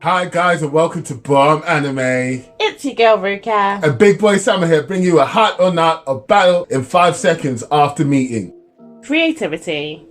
Hi guys and welcome to Bomb Anime. It's your girl Ruka. And Big Boy Summer here, bring you a hot or not of battle in 5 seconds after meeting. Creativity.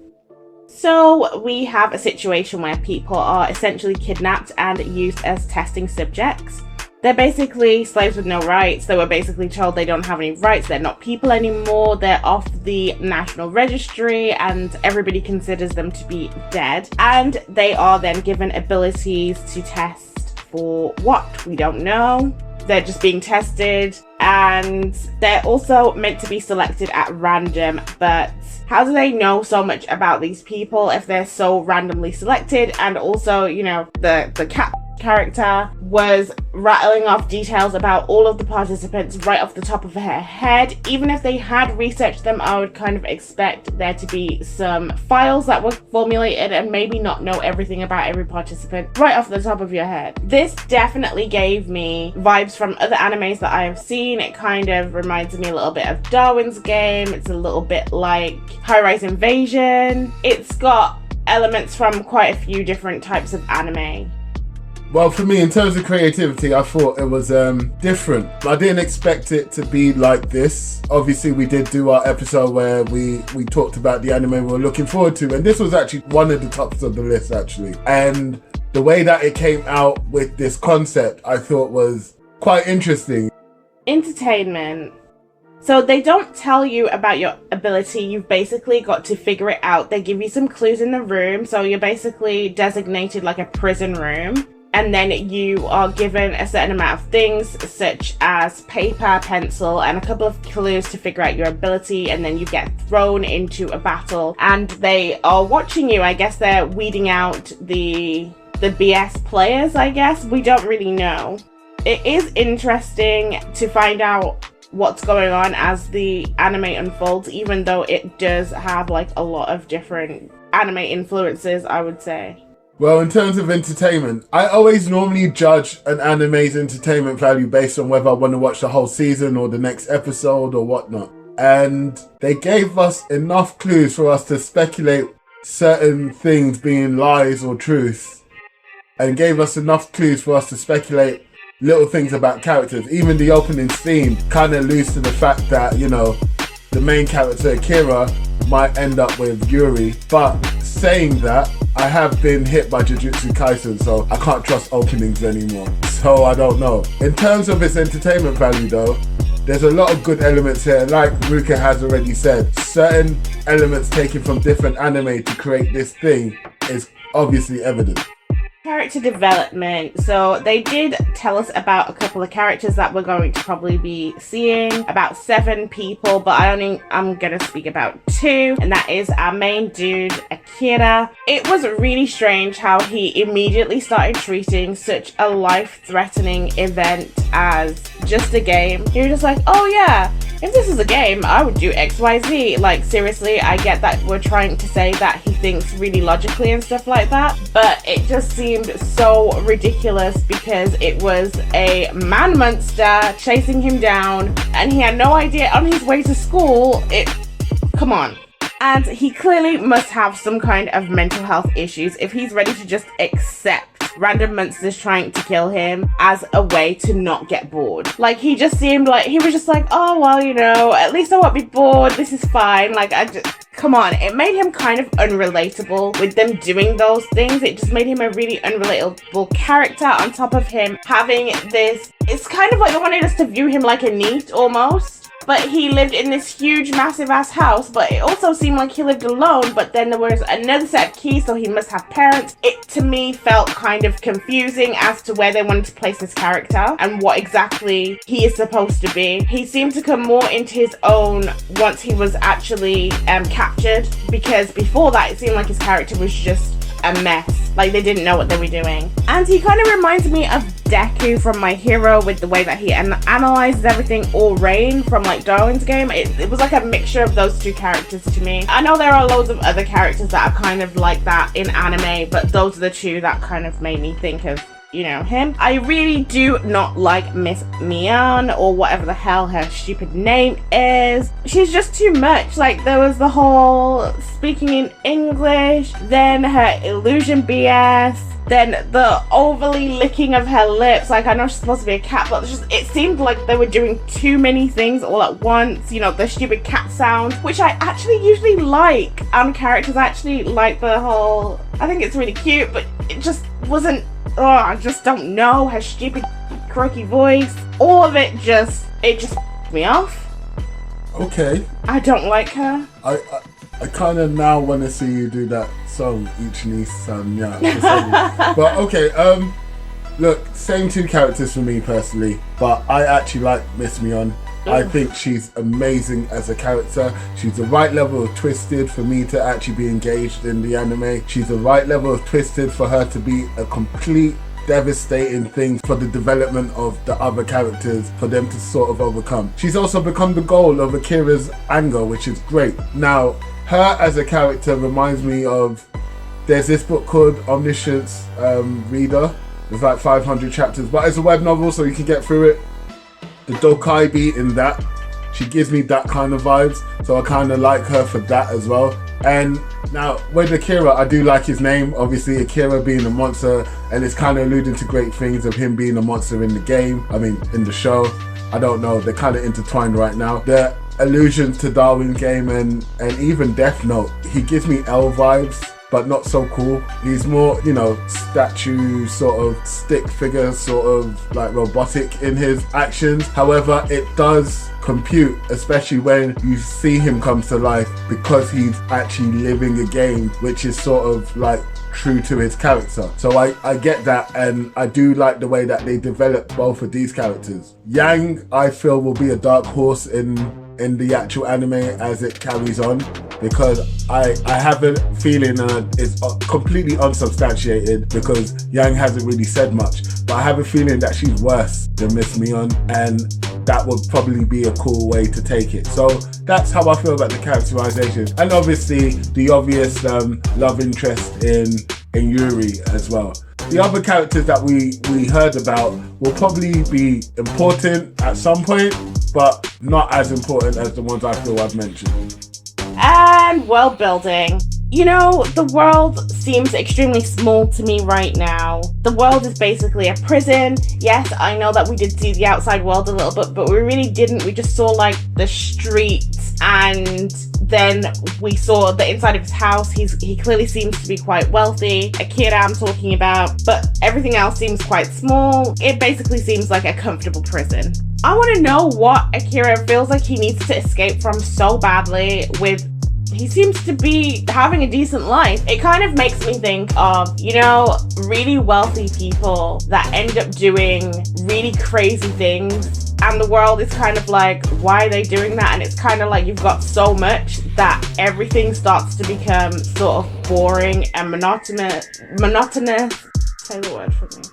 So we have a situation where people are essentially kidnapped and used as testing subjects. They're basically slaves with no rights. They were basically told they don't have any rights, they're not people anymore, they're off the national registry and everybody considers them to be dead. And they are then given abilities to test for what? We don't know. They're just being tested and they're also meant to be selected at random, but how do they know so much about these people if they're so randomly selected? And also, you know, the cat character was rattling off details about all of the participants right off the top of her head. Even if they had researched them, I would kind of expect there to be some files that were formulated and maybe not know everything about every participant right off the top of your head. This definitely gave me vibes from other animes that I have seen. It kind of reminds me a little bit of Darwin's Game. It's a little bit like High-Rise Invasion. It's got elements from quite a few different types of anime. Well, for me, in terms of creativity, I thought it was different. I didn't expect it to be like this. Obviously, we did do our episode where we talked about the anime we were looking forward to, and this was actually one of the tops of the list, actually. And the way that it came out with this concept, I thought was quite interesting. Entertainment. So they don't tell you about your ability, you've basically got to figure it out. They give you some clues in the room, so you're basically designated like a prison room. And then you are given a certain amount of things such as paper, pencil, and a couple of clues to figure out your ability. And then you get thrown into a battle and they are watching you. I guess they're weeding out the BS players, I guess. We don't really know. It is interesting to find out what's going on as the anime unfolds, even though it does have like a lot of different anime influences, I would say. Well, in terms of entertainment, I always normally judge an anime's entertainment value based on whether I want to watch the whole season or the next episode or whatnot. And they gave us enough clues for us to speculate certain things being lies or truth, and gave us enough clues for us to speculate little things about characters. Even the opening scene kind of alludes to the fact that, you know, the main character, Akira, might end up with Yuri. But saying that, I have been hit by Jujutsu Kaisen, so I can't trust openings anymore. So I don't know. In terms of its entertainment value though, there's a lot of good elements here. Like Ruka has already said, certain elements taken from different anime to create this thing is obviously evident. Character development. So they did tell us about a couple of characters that we're going to probably be seeing, about 7 people, but I'm gonna speak about 2, and that is our main dude, Akira. It was really strange how he immediately started treating such a life-threatening event as just a game. He was just like, oh yeah, if this is a game, I would do XYZ. Like, seriously, I get that we're trying to say that he thinks really logically and stuff like that, but it just seemed so ridiculous because it was a man monster chasing him down and he had no idea on his way to school. Come on. And he clearly must have some kind of mental health issues if he's ready to just accept random monsters trying to kill him as a way to not get bored. Like, he just seemed like he was just like, oh well, you know, at least I won't be bored, this is fine. Like, come on. It made him kind of unrelatable with them doing those things. It just made him a really unrelatable character. On top of him having this, it's kind of like they wanted us to view him like a NEET almost. But he lived in this huge, massive ass house, but it also seemed like he lived alone, but then there was another set of keys, so he must have parents. It, to me, felt kind of confusing as to where they wanted to place his character and what exactly he is supposed to be. He seemed to come more into his own once he was actually captured, because before that, it seemed like his character was just a mess. Like, they didn't know what they were doing. And he kind of reminds me of Deku from My Hero with the way that he analyzes everything, or Rain from like Darwin's Game. It was like a mixture of those two characters to me. I know there are loads of other characters that are kind of like that in anime, but those are the two that kind of made me think of, you know, him. I really do not like Miss Mion, or whatever the hell her stupid name is. She's just too much. Like, there was the whole speaking in English, then her illusion BS, then the overly licking of her lips. Like, I know she's supposed to be a cat, but it seemed like they were doing too many things all at once. You know, the stupid cat sound, which I actually usually like on characters. I actually like the whole, I think it's really cute, but it just wasn't, I just don't know, her stupid croaky voice. All of it just me off. Okay. I don't like her. I kind of now want to see you do that song, Each Niece yeah. But okay, look, same two characters for me personally, but I actually like Miss Mion. I think she's amazing as a character. She's the right level of twisted for me to actually be engaged in the anime. She's the right level of twisted for her to be a complete devastating thing for the development of the other characters, for them to sort of overcome. She's also become the goal of Akira's anger, which is great. Now, her as a character reminds me of, there's this book called Omniscience Reader. There's like 500 chapters, but it's a web novel, so you can get through it. The Dokaibi in that, she gives me that kind of vibes, so I kind of like her for that as well. And now with Akira, I do like his name, obviously Akira being a monster, and it's kind of alluding to great things of him being a monster in the game, I mean in the show. I don't know, they're kind of intertwined right now. The allusions to Darwin's Game and even Death Note, he gives me L vibes, but not so cool. He's more, you know, statue, sort of stick figure, sort of like robotic in his actions. However, it does compute, especially when you see him come to life, because he's actually living a game, which is sort of like true to his character. So I get that, and I do like the way that they develop both of these characters. Yang, I feel, will be a dark horse in the actual anime as it carries on, because I have a feeling it's completely unsubstantiated, because Yang hasn't really said much, but I have a feeling that she's worse than Miss Mion, and that would probably be a cool way to take it. So that's how I feel about the characterization, and obviously the obvious love interest in Yuri as well. The other characters that we heard about will probably be important at some point, but not as important as the ones I feel I've mentioned. And world building. You know, the world seems extremely small to me right now. The world is basically a prison. Yes, I know that we did see the outside world a little bit, but we really didn't. We just saw like the streets, and then we saw the inside of his house. He clearly seems to be quite wealthy. Akira I'm talking about, but everything else seems quite small. It basically seems like a comfortable prison. I want to know what Akira feels like he needs to escape from so badly. He seems to be having a decent life. It kind of makes me think of, you know, really wealthy people that end up doing really crazy things, and the world is kind of like, why are they doing that? And it's kind of like you've got so much that everything starts to become sort of boring and monotonous. Say the word for me.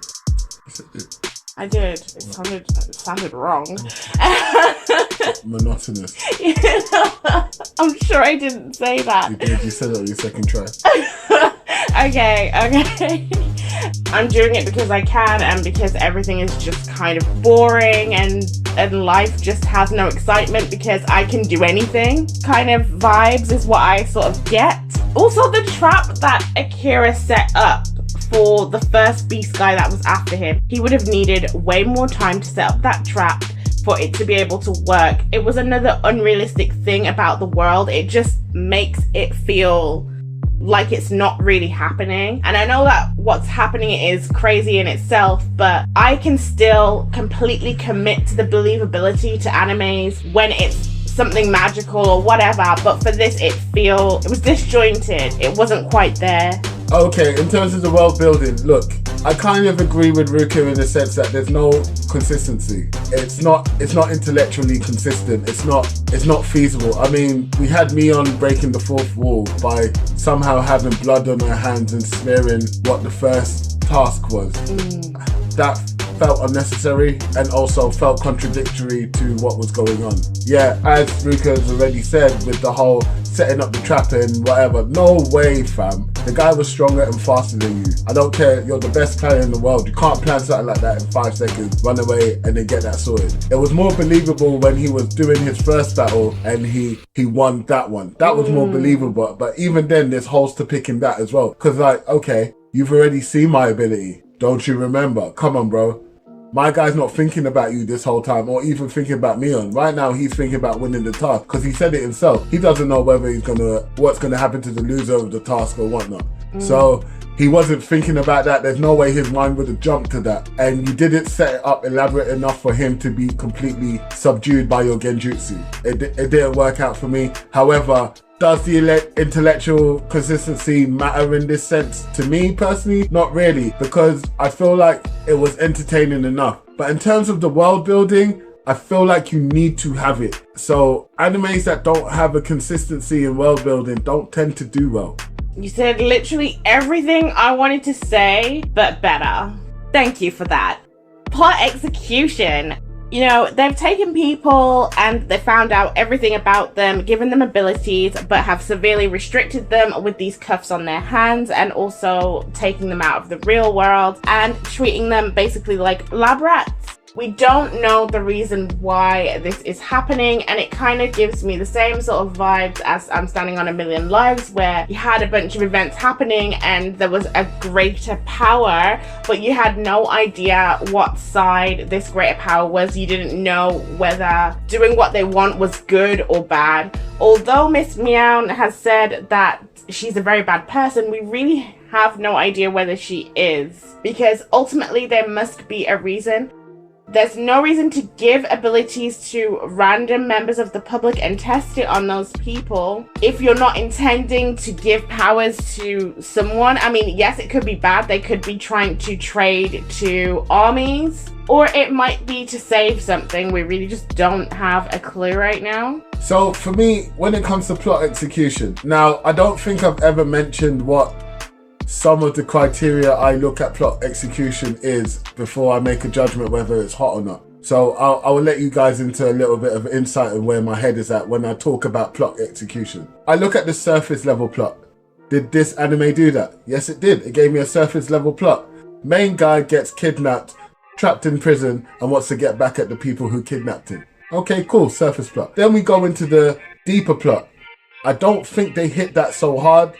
I did. It sounded wrong. Monotonous. You know, I'm sure I didn't say that. You did. You said it on your second try. Okay. I'm doing it because I can, and because everything is just kind of boring, and life just has no excitement because I can do anything. Kind of vibes is what I sort of get. Also, the trap that Akira set up for the first beast guy that was after him, he would have needed way more time to set up that trap for it to be able to work. It was another unrealistic thing about the world. It just makes it feel like it's not really happening. And I know that what's happening is crazy in itself, but I can still completely commit to the believability to animes when it's something magical or whatever. But for this, it was disjointed. It wasn't quite there. Okay, in terms of the world building, look, I kind of agree with Ruka in the sense that there's no consistency. It's not intellectually consistent. It's not feasible. I mean, we had Mion breaking the fourth wall by somehow having blood on her hands and smearing what the first task was. That felt unnecessary and also felt contradictory to what was going on. Yeah, as Ruka has already said, with the whole setting up the trap and whatever, no way, fam. The guy was stronger and faster than you. I don't care, you're the best player in the world. You can't plan something like that in 5 seconds, run away and then get that sorted. It was more believable when he was doing his first battle and he won that one. That was more believable, but even then there's holes to pick in that as well. Cause like, okay, you've already seen my ability. Don't you remember? Come on, bro. My guy's not thinking about you this whole time or even thinking about Mion. Right now, he's thinking about winning the task because he said it himself. He doesn't know whether what's gonna happen to the loser of the task or whatnot. So he wasn't thinking about that. There's no way his mind would have jumped to that. And you didn't set it up elaborate enough for him to be completely subdued by your genjutsu. It didn't work out for me. However, does the intellectual consistency matter in this sense? To me personally, not really, because I feel like it was entertaining enough. But in terms of the world building, I feel like you need to have it. So animes that don't have a consistency in world building don't tend to do well. You said literally everything I wanted to say, but better. Thank you for that. Plot execution. You know, they've taken people and they found out everything about them, given them abilities, but have severely restricted them with these cuffs on their hands and also taking them out of the real world and treating them basically like lab rats. We don't know the reason why this is happening, and it kind of gives me the same sort of vibes as I'm Standing on a Million Lives, where you had a bunch of events happening and there was a greater power, but you had no idea what side this greater power was. You didn't know whether doing what they want was good or bad. Although Miss Meow has said that she's a very bad person, we really have no idea whether she is, because ultimately there must be a reason. There's no reason to give abilities to random members of the public and test it on those people if you're not intending to give powers to someone. I mean, yes, it could be bad. They could be trying to trade to armies, or it might be to save something. We really just don't have a clue right now. So for me, when it comes to plot execution, now I don't think I've ever mentioned what some of the criteria I look at plot execution is before I make a judgment whether it's hot or not. So I will let you guys into a little bit of insight of where my head is at when I talk about plot execution. I look at the surface level plot. Did this anime do that? Yes, it did. It gave me a surface level plot. Main guy gets kidnapped, trapped in prison, and wants to get back at the people who kidnapped him. Okay, cool, surface plot. Then we go into the deeper plot. I don't think they hit that so hard,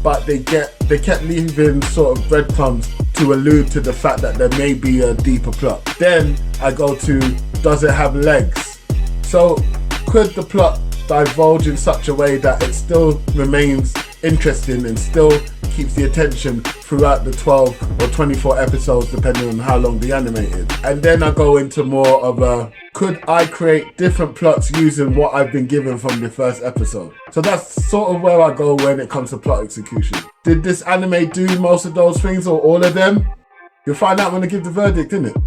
but they kept leaving sort of breadcrumbs to allude to the fact that there may be a deeper plot. Then I go to, does it have legs? So could the plot divulge in such a way that it still remains interesting and still keeps the attention throughout the 12 or 24 episodes, depending on how long the anime is? And then I go into more of a, could I create different plots using what I've been given from the first episode? So that's sort of where I go when it comes to plot execution. Did this anime do most of those things or all of them? You'll find out when I give the verdict, innit?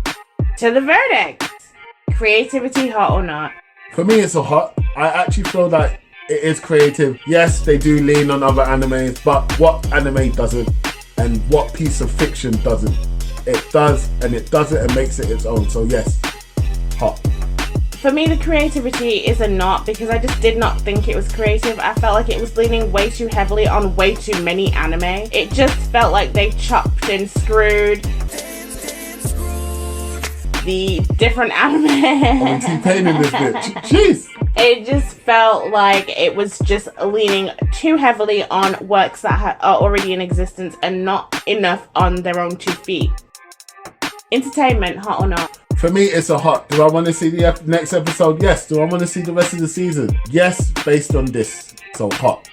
To the verdict. Creativity, hot or not? For me, it's a hot. I actually feel like it is creative. Yes, they do lean on other animes, but what anime doesn't and what piece of fiction doesn't? It does, and it does it and makes it its own. So yes, hot. For me, the creativity is a not, because I just did not think it was creative. I felt like it was leaning way too heavily on way too many anime. It just felt like they chopped and screwed the different anime. I'm T-Pain in this bitch. Jeez. It just felt like it was just leaning too heavily on works that are already in existence and not enough on their own 2 feet. Entertainment, hot or not? For me, it's a hot. Do I want to see the next episode? Yes. Do I want to see the rest of the season? Yes, based on this. So hot.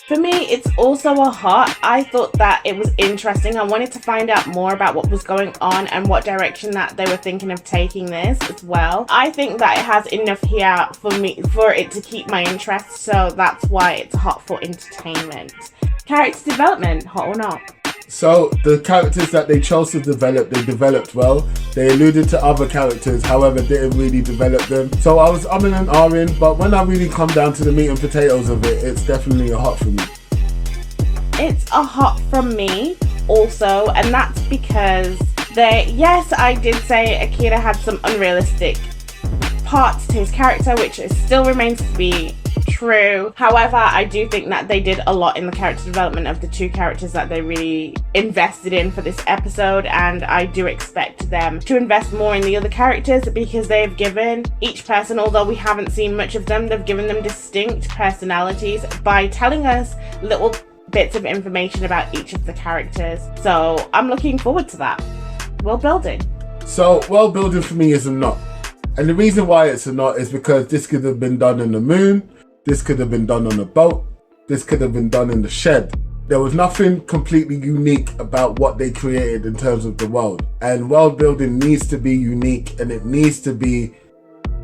For me, it's also a hot. I thought that it was interesting. I wanted to find out more about what was going on and what direction that they were thinking of taking this as well. I think that it has enough here for it to keep my interest, so that's why it's hot for entertainment. Character development, hot or not? So the characters that they chose to develop, they developed well. They alluded to other characters, however, didn't really develop them. So I was umming and ahhing, but when I really come down to the meat and potatoes of it, it's definitely a hot for me. It's a hot from me also, and that's because yes, I did say Akira had some unrealistic parts to his character, which still remains to be true. However, I do think that they did a lot in the character development of the two characters that they really invested in for this episode, and I do expect them to invest more in the other characters because they've given each person, although we haven't seen much of them, they've given them distinct personalities by telling us little bits of information about each of the characters. So I'm looking forward to that. World building. So world building for me is a not. And the reason why it's a not is because this could have been done on the moon, this could have been done on a boat, this could have been done in the shed. There was nothing completely unique about what they created in terms of the world. And world building needs to be unique, and it needs to be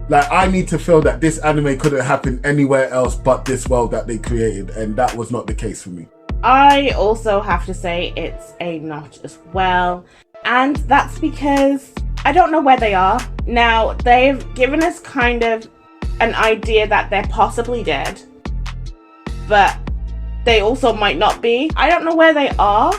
like, I need to feel that this anime couldn't happen anywhere else but this world that they created, and that was not the case for me. I also have to say it's a not as well. And that's because I don't know where they are. Now, they've given us kind of an idea that they're possibly dead, but they also might not be. I don't know where they are.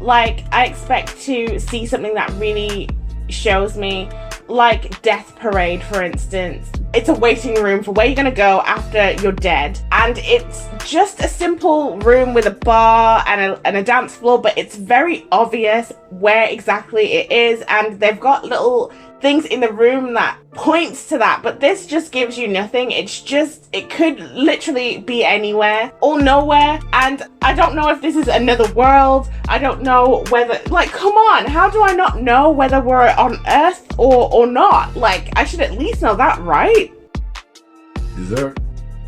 Like, I expect to see something that really shows me, like Death Parade, for instance. It's a waiting room for where you're gonna go after you're dead, and it's just a simple room with a bar and a dance floor, but it's very obvious where exactly it is, and they've got little things in the room that points to that, but this just gives you nothing. It could literally be anywhere or nowhere, and I don't know if this is another world. I don't know whether, like, come on, how do I not know whether we're on Earth or not? Like, I should at least know that, right? Deserve.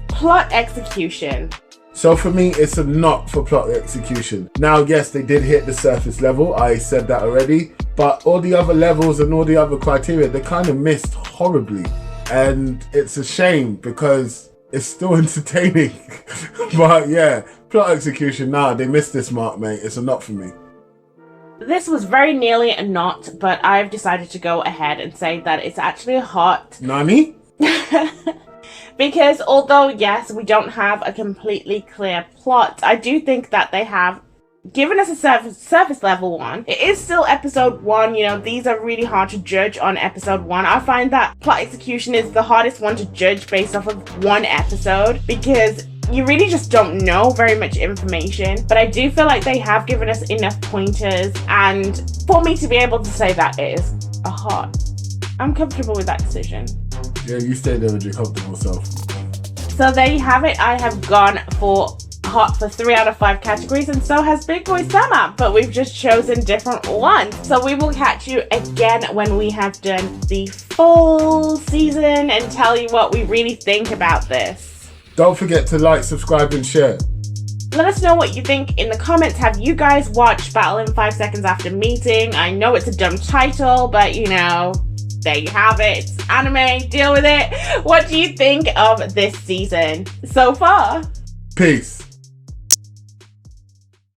Plot execution. So for me, it's a not for plot execution. Now, yes, they did hit the surface level. I said that already. But all the other levels and all the other criteria, they kind of missed horribly. And it's a shame because it's still entertaining. But yeah, plot execution, nah, they missed this mark, mate. It's a not for me. This was very nearly a not, but I've decided to go ahead and say that it's actually a hot. Nani? Because although, yes, we don't have a completely clear plot, I do think that they have given us a surface level one. It is still episode 1, you know, these are really hard to judge on episode 1. I find that plot execution is the hardest one to judge based off of one episode because you really just don't know very much information. But I do feel like they have given us enough pointers, and for me to be able to say that it is a hot. I'm comfortable with that decision. Yeah, you stay there with your comfortable self. So there you have it. I have gone for hot for 3 out of 5 categories, and so has Big Boy Summer, but we've just chosen different ones. So we will catch you again when we have done the full season and tell you what we really think about this. Don't forget to like, subscribe, and share. Let us know what you think in the comments. Have you guys watched Battle in 5 Seconds After Meeting? I know it's a dumb title, but you know, there you have it. It's anime, deal with it. What do you think of this season so far? Peace.